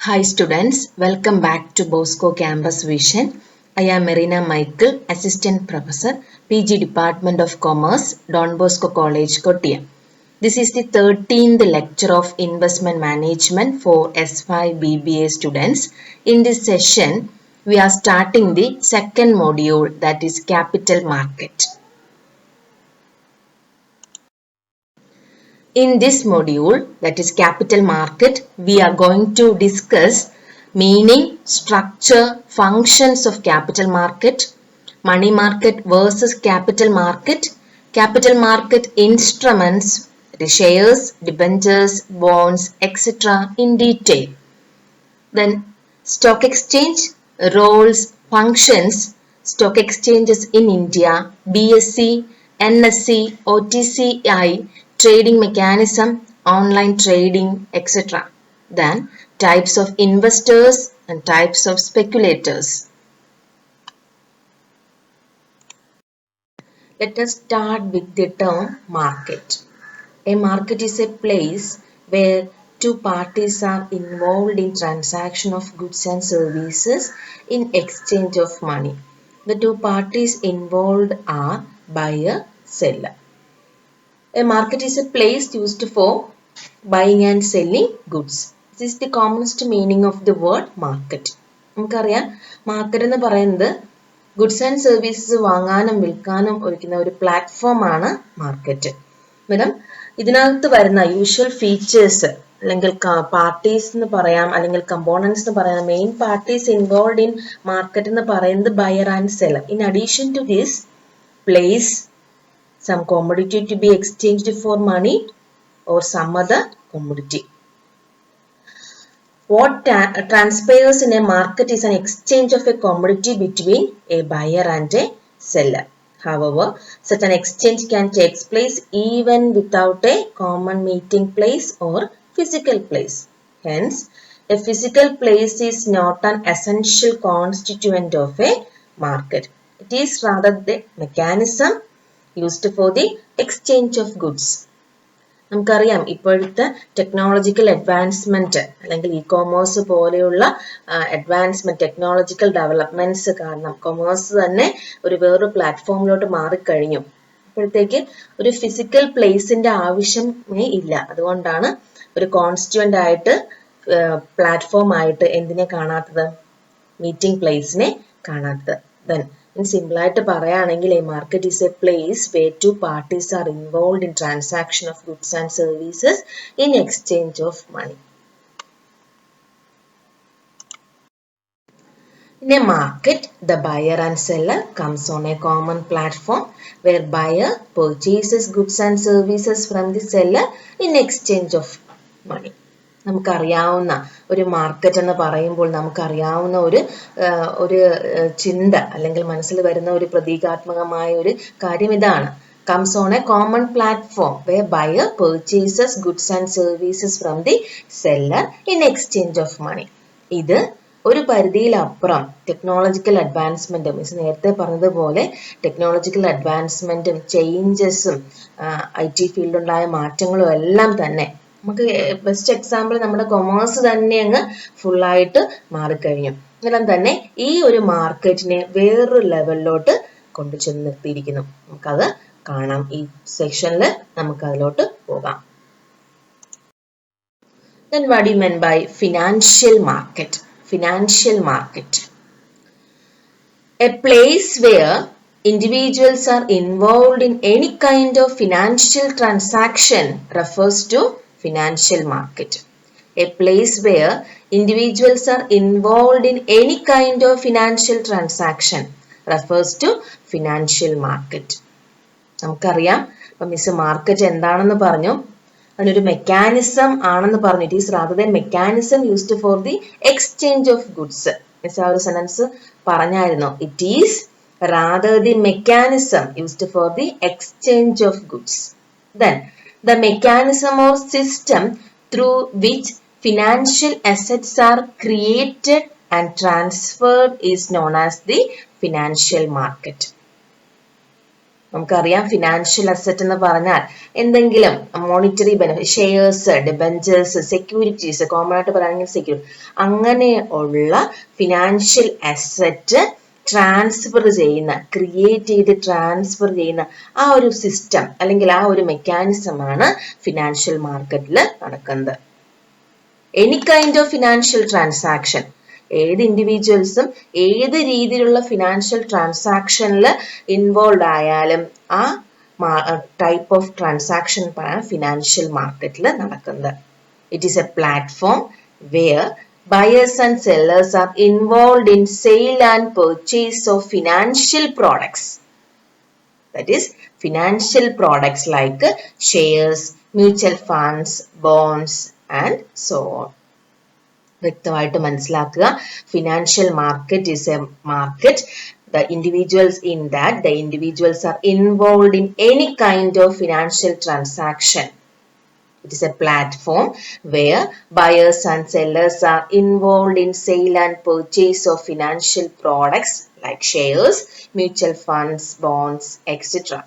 Hi students, welcome back to Bosco Campus Vision. I am Marina Michael, Assistant Professor, PG Department of Commerce, Don Bosco College, Kottayam. This is the 13th lecture of Investment Management for S5 BBA students. In this session, we are starting the second module, that is Capital Market. In this module, that is capital market, we are going to discuss meaning, structure, functions of capital market, money market versus capital market instruments, the shares, debentures, bonds, etc. in detail. Then stock exchange, roles, functions, stock exchanges in India, BSE, NSE, OTCI, trading mechanism, online trading, etc. Then types of investors and types of speculators. Let us start with the term market. A market is a place where two parties are involved in transaction of goods and services in exchange of money. The two parties involved are buyer, seller. A market is a place used for buying and selling goods. This is the commonest meaning of the word market. നമുക്കറിയാം market എന്ന് പറയുന്നത് goods and services വാങ്ങാനും വിൽക്കാനും ഒരുക്കുന്ന ഒരു പ്ലാറ്റ്ഫോമാണ് market. Madam ഇതിനകത്ത് വരുന്ന യൂഷ്വൽ ഫീച്ചേഴ്സ് അല്ലെങ്കിൽ പാർട്ടീസ് എന്ന് പറയാം, അല്ലെങ്കിൽ കമ്പോണൻസ് എന്ന് പറയാം. Main parties involve in market എന്ന് പറയുന്നത് buyer and seller. In addition to this, place some commodity to be exchanged for money or some other commodity. What transpires in a market is an exchange of a commodity between a buyer and a seller. However, such an exchange can take place even without a common meeting place or physical place. Hence, a physical place is not an essential constituent of a market. It is rather the mechanism used for the exchange of goods. നമുക്കറിയാം ഇപ്പോഴത്തെ technological advancement അല്ലെങ്കിൽ E commerce പോലെയുള്ള advancement technological developments കാരണം commerce തന്നെ ഒരു വേറൊരു പ്ലാറ്റ്ഫോമിലോട്ട് മാറിക്കഴിഞ്ഞു. അപ്പോഴത്തേക്ക് ഒരു ഫിസിക്കൽ പ്ലേസിന്റെ ആവശ്യമേ ഇല്ല. അതുകൊണ്ടാണ് ഒരു കോൺസ്റ്റിറ്റ്യൂവന്റ് ആയിട്ട് പ്ലാറ്റ്ഫോം ആയിട്ട് എന്തിനെ കാണാത്തത്, മീറ്റിംഗ് പ്ലേസിനെ കാണാത്തത്. ദെൻ in simple ആയിട്ട് പറയുകയാണെങ്കിൽ a market is a place where two parties are involved in transaction of goods and services in exchange of money. In a market, the buyer and seller comes on a common platform where buyer purchases goods and services from the seller in exchange of money. നമുക്കറിയാവുന്ന ഒരു market എന്ന് പറയുമ്പോൾ നമുക്കറിയാവുന്ന ഒരു ചിന്ത അല്ലെങ്കിൽ മനസ്സിൽ വരുന്ന ഒരു പ്രതീകാത്മകമായ ഒരു കാര്യം ഇതാണ്. comes on a common platform where buyer purchases goods and services from the seller in exchange of money. ഇത് ഒരു പരിധിയിലപ്പുറം ടെക്നോളജിക്കൽ അഡ്വാൻസ്മെന്റും, നേരത്തെ പറഞ്ഞതുപോലെ ടെക്നോളജിക്കൽ അഡ്വാൻസ്മെന്റും ചേഞ്ചസും IT ഫീൽഡിലുണ്ടായ മാറ്റങ്ങളും എല്ലാം തന്നെ നമുക്ക് ബെസ്റ്റ് എക്സാമ്പിൾ നമ്മുടെ കൊമേഴ്സ് തന്നെ അങ്ങ് ഫുള്ളായിട്ട് മാറിക്കഴിഞ്ഞു. എല്ലാം തന്നെ ഈ ഒരു മാർക്കറ്റിനെ വേറൊരു ലെവലിലോട്ട് കൊണ്ടുചെന്ന് നിർത്തിയിരിക്കുന്നു. നമുക്കത് കാണാം. ഈ സെക്ഷനിൽ നമുക്ക് അതിലോട്ട് പോകാം. Then what do you mean by financial market? Financial market. A place where individuals are involved in any kind of financial transaction refers to financial market. A place where individuals are involved in any kind of financial transaction refers to financial market. നമുക്കറിയാം, ഇപ്പം miss market എന്താണെന്ന് പറഞ്ഞു, അതിനൊരു mechanism ആണെന്ന് പറഞ്ഞു. It is rather than mechanism used for the exchange of goods. Miss ആ ഒരു sentence പറഞ്ഞായിരുന്നു. It is rather the mechanism used for the exchange of goods. Then the mechanism or system through which financial assets are created and transferred is known as the financial market. നമുക്കറിയാം financial asset എന്ന് പറഞ്ഞാൽ എന്തെങ്കിലും monetary benefit, shares, debentures, securities, common ആയിട്ട് പറയുകയാണെങ്കിൽ security, അങ്ങനെ ഉള്ള financial asset transfer ചെയ്യുന്ന, create ചെയ്ത് ട്രാൻസ്ഫർ ചെയ്യുന്ന ആ ഒരു സിസ്റ്റം അല്ലെങ്കിൽ ആ ഒരു മെക്കാനിസമാണ് ഫിനാൻഷ്യൽ മാർക്കറ്റിൽ നടക്കുന്നത്. Any kind of financial transaction, ഏത് ഇൻഡിവിജ്വൽസും ഏത് രീതിയിലുള്ള ഫിനാൻഷ്യൽ ട്രാൻസാക്ഷനിൽ ഇൻവോൾവ് ആയാലും ആ ടൈപ്പ് ഓഫ് ട്രാൻസാക്ഷൻ ഫിനാൻഷ്യൽ മാർക്കറ്റിൽ നടക്കുന്നത്. It is a platform where buyers and sellers are involved in sale and purchase of financial products. That is, financial products like shares, mutual funds, bonds and so on. വ്യക്തമായിട്ട് മനസ്സിലാക്കുക. Financial market is a market. The individuals in that, the individuals are involved in any kind of financial transaction. It is a platform where buyers and sellers are involved in sale and purchase of financial products like shares, mutual funds, bonds, etc.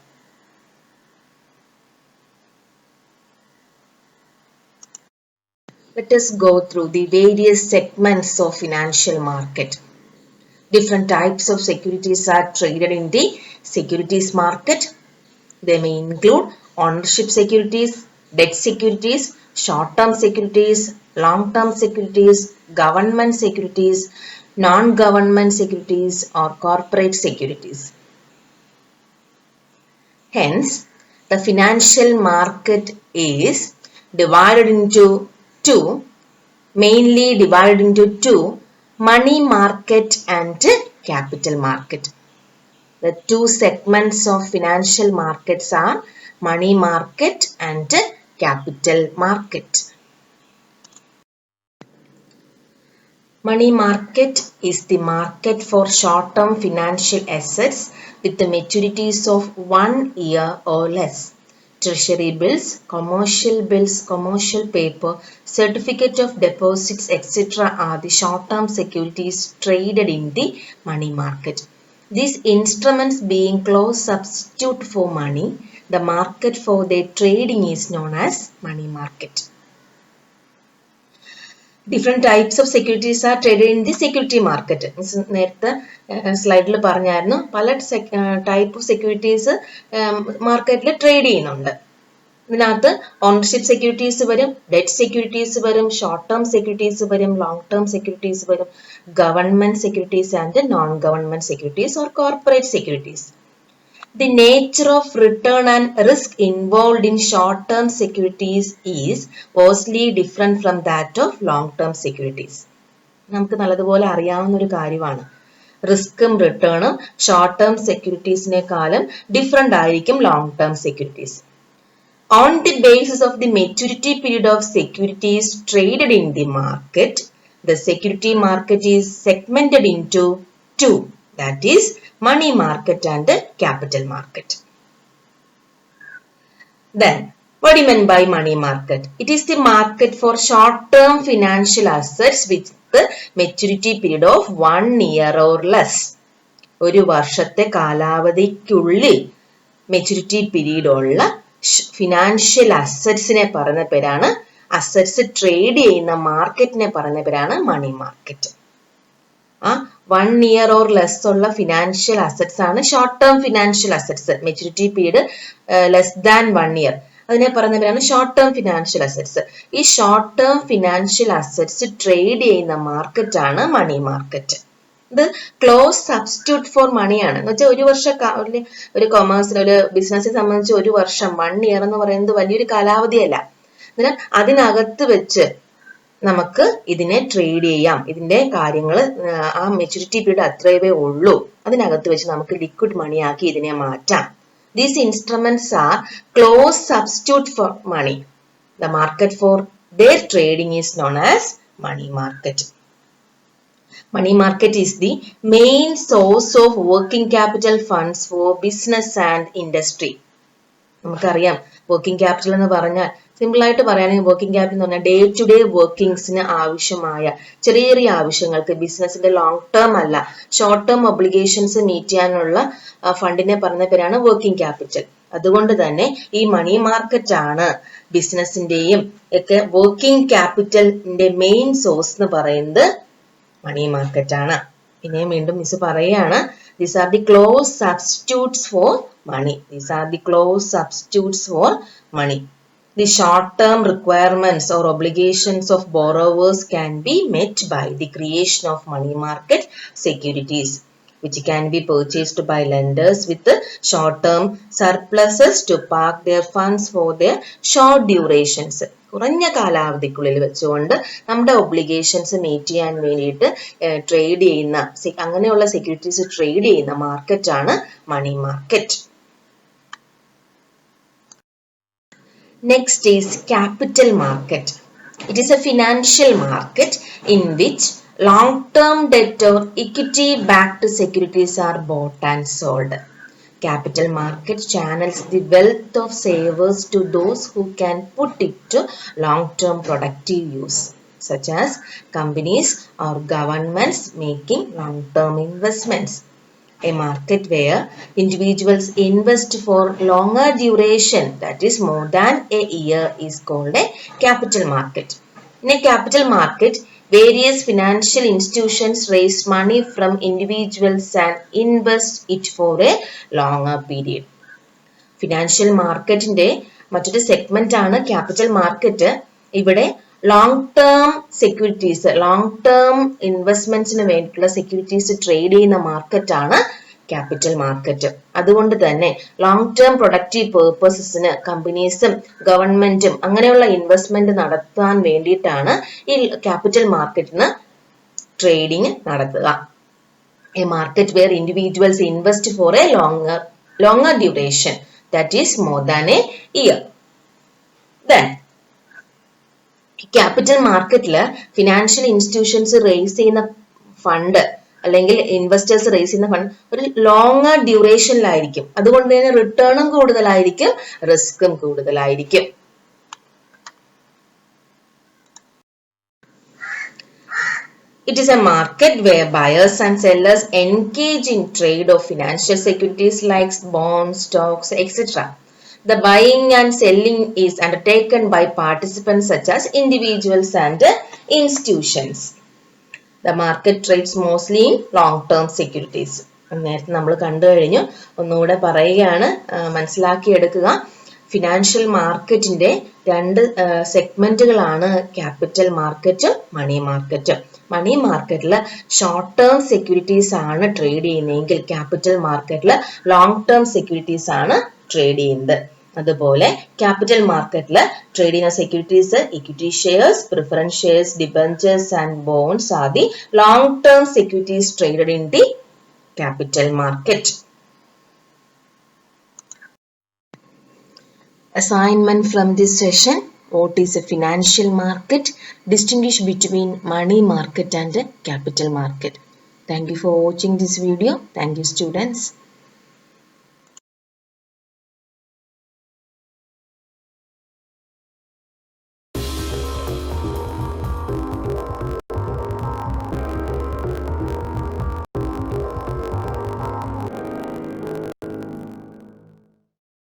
Let us go through the various segments of financial market. Different types of securities are traded in the securities market. They may include ownership securities, debt securities, short-term securities, long-term securities, government securities, non-government securities or corporate securities. Hence, the financial market is divided into mainly divided into two, money market and capital market. The two segments of financial markets are money market and capital market. Money market is the market for short-term financial assets with the maturities of 1 year or less. Treasury bills, commercial paper, certificate of deposits, etc. are the short-term securities traded in the money market. These instruments being close substitute for money, the market for their trading is known as money market. Different types of securities are traded in the security market. നേരത്തെ സ്ലൈഡിൽ പറഞ്ഞായിരുന്നു പല type of securities മാർക്കറ്റിൽ trade ചെയ്യുന്നുണ്ട്. ഇതിനകത്ത് ownership securities വരും, debt securities വരും, short term securities വരും, ലോങ് ടേം സെക്യൂരിറ്റീസ് വരും, government securities and non government securities or corporate securities. The nature of return and risk involved in short-term securities is vastly different from that of long-term securities. നമുക്ക് നല്ലതുപോലെ അറിയാവുന്ന ഒരു കാര്യമാണ്. റിസ്ക്കും റിട്ടേണും short term സെക്യൂരിറ്റീസിനെക്കാളും different ആയിരിക്കും long term securities. On the basis of the maturity period of securities traded in the market, the security market is segmented into two, that is, money market and capital market. Then, what do you mean by money market? It is the market for short-term financial assets with the maturity period of 1 year or less. ഒരു വർഷത്തെ കാലാവധിക്കുള്ളിൽ maturity period ഉള്ള financial അസറ്റ്സിനെ പറയുന്ന പേരാണ്, assets trade ചെയ്യുന്ന മാർക്കറ്റിനെ പറയുന്ന പേരാണ് money market. 1 year or less ഉള്ള ഫിനാൻഷ്യൽ അസറ്റ്സ് ആണ് short term financial assets. Maturity period less than 1 year, അതിനെ പറയുന്ന പേരാണ് ഷോർട്ട് ടേം ഫിനാൻഷ്യൽ അസറ്റ്സ്. ഈ short term financial assets trade ചെയ്യുന്ന മാർക്കറ്റ് ആണ് മണി മാർക്കറ്റ്. ഇത് ക്ലോസ് സബ്സ്റ്റിറ്റ്യൂട്ട് ഫോർ മണിയാണ്. എന്ന് വെച്ചാൽ ഒരു വർഷം ഒരു കൊമേഴ്സിൽ ഒരു ബിസിനസ്സിനെ സംബന്ധിച്ച് ഒരു വർഷം 1 year എന്ന് പറയുന്നത് വലിയൊരു കാലാവധിയല്ല. അതിനാൽ അതിനകത്ത് വെച്ച് നമുക്ക് ഇതിനെ ട്രേഡ് ചെയ്യാം. ഇതിന്റെ കാര്യങ്ങൾ ആ മെച്യൂരിറ്റി പീരീഡ് അത്രയേ ഉള്ളൂ. അതിനകത്ത് വെച്ച് നമുക്ക് ലിക്വിഡ് മണി ആക്കി ഇതിനെ മാറ്റാം. These instruments are close substitute for money. The market for their trading is known as money market. Money market is the main source of working capital funds for business and industry. നമുക്കറിയാം working capital എന്ന് പറഞ്ഞാൽ simple ആയിട്ട് പറയുകയാണെങ്കിൽ working capital എന്ന് പറഞ്ഞാൽ day to day വർക്കിംഗ്സിന് ആവശ്യമായ ചെറിയ ചെറിയ ആവശ്യങ്ങൾക്ക് ബിസിനസിന്റെ ലോങ് ടേം അല്ല ഷോർട്ട് ടേം ഒബ്ലിഗേഷൻസ് മീറ്റ് ചെയ്യാനുള്ള ഫണ്ടിനെ പറയുന്ന പേരാണ് വർക്കിംഗ് ക്യാപിറ്റൽ. അതുകൊണ്ട് തന്നെ ഈ മണി മാർക്കറ്റ് ആണ് ബിസിനസിന്റെയും ഒക്കെ വർക്കിംഗ് ക്യാപിറ്റലിന്റെ മെയിൻ സോഴ്സ് എന്ന് പറയുന്നത് മണി മാർക്കറ്റ് ആണ്. പിന്നെ വീണ്ടും മിസ് പറയുകയാണ്, these are the close substitutes for money. These are the close substitutes for money. The short-term requirements or obligations of borrowers can be met by the creation of money market securities, which can be purchased by lenders with short-term surpluses to park their funds for their short durations. കുറഞ്ഞ കാലാവധിക്കുള്ളിൽ വെച്ചുകൊണ്ട് നമ്മുടെ obligations meet ചെയ്യാൻ വേണ്ടിയിട്ട് trade ചെയ്യുന്ന അങ്ങനെയുള്ള securities trade ചെയ്യുന്ന മാർക്കറ്റാണ് money market. Next is capital market. It is a financial market in which long-term debt or equity-backed securities are bought and sold. Capital market channels the wealth of savers to those who can put it to long-term productive use, such as companies or governments making long-term investments. A market where individuals invest for longer duration, that is more than a year, is called a capital market. In a capital market, various financial institutions raise money from individuals and invest it for a longer period. Financial മാർക്കറ്റിന്റെ മറ്റൊരു segment ആണ് capital market. ഇവിടെ long term securities long term ഇൻവെസ്റ്റ്മെന്റ്സിന് വേണ്ടിയിട്ടുള്ള securities trade ചെയ്യുന്ന മാർക്കറ്റാണ് capital market. അതുകൊണ്ട് തന്നെ ലോങ് ടേം പ്രൊഡക്റ്റീവ് പേർപ്പസസിന് കമ്പനീസും ഗവൺമെന്റും അങ്ങനെയുള്ള ഇൻവെസ്റ്റ്മെന്റ് നടത്താൻ വേണ്ടിയിട്ടാണ് ഈ ക്യാപിറ്റൽ മാർക്കറ്റിന് ട്രേഡിംഗ് നടത്തുക. A market where individuals invest for a longer duration, that is more than a year. Then capital മാർക്കറ്റില് ഫിനാൻഷ്യൽ ഇൻസ്റ്റിറ്റ്യൂഷൻസ് റേസ് ചെയ്യുന്ന ഫണ്ട് അല്ലെങ്കിൽ ഇൻവെസ്റ്റേഴ്സ് റേസ് ചെയ്യുന്ന ഫണ്ട് ഒരു ലോങ്ങർ ഡ്യൂറേഷനിലായിരിക്കും. അതുകൊണ്ട് തന്നെ റിട്ടേണും കൂടുതലായിരിക്കും, റിസ്കും കൂടുതലായിരിക്കും. It is a market where buyers and sellers engage in trade of financial securities like bonds, stocks, etc. The buying and selling is undertaken by participants such as individuals and institutions. The market trades mostly in long-term securities. നേരത്തെ നമ്മൾ കണ്ടു കഴിഞ്ഞു, ഒന്നുകൂടെ പറയുകയാണ്, മനസ്സിലാക്കിയെടുക്കുക. Financial മാർക്കറ്റിന്റെ രണ്ട് സെഗ്മെന്റുകളാണ് capital മാർക്കറ്റും മണി മാർക്കറ്റും. മണി മാർക്കറ്റിൽ ഷോർട്ട് ടേം സെക്യൂരിറ്റീസ് ആണ് ട്രേഡ് ചെയ്യുന്നതെങ്കിൽ ക്യാപിറ്റൽ മാർക്കറ്റിൽ ലോങ് ടേം സെക്യൂരിറ്റീസ് ആണ് ട്രേഡ് ചെയ്യുന്നത്. അതുപോലെ ക്യാപിറ്റൽ മാർക്കറ്റിൽ ട്രേഡ് ചെയ്യുന്ന securities equity shares, preference shares, debentures and bonds are the long term securities traded in the capital market. Assignment from this session: what is a financial market? Distinguish between money market and capital market. Thank you for watching this video. Thank you, students.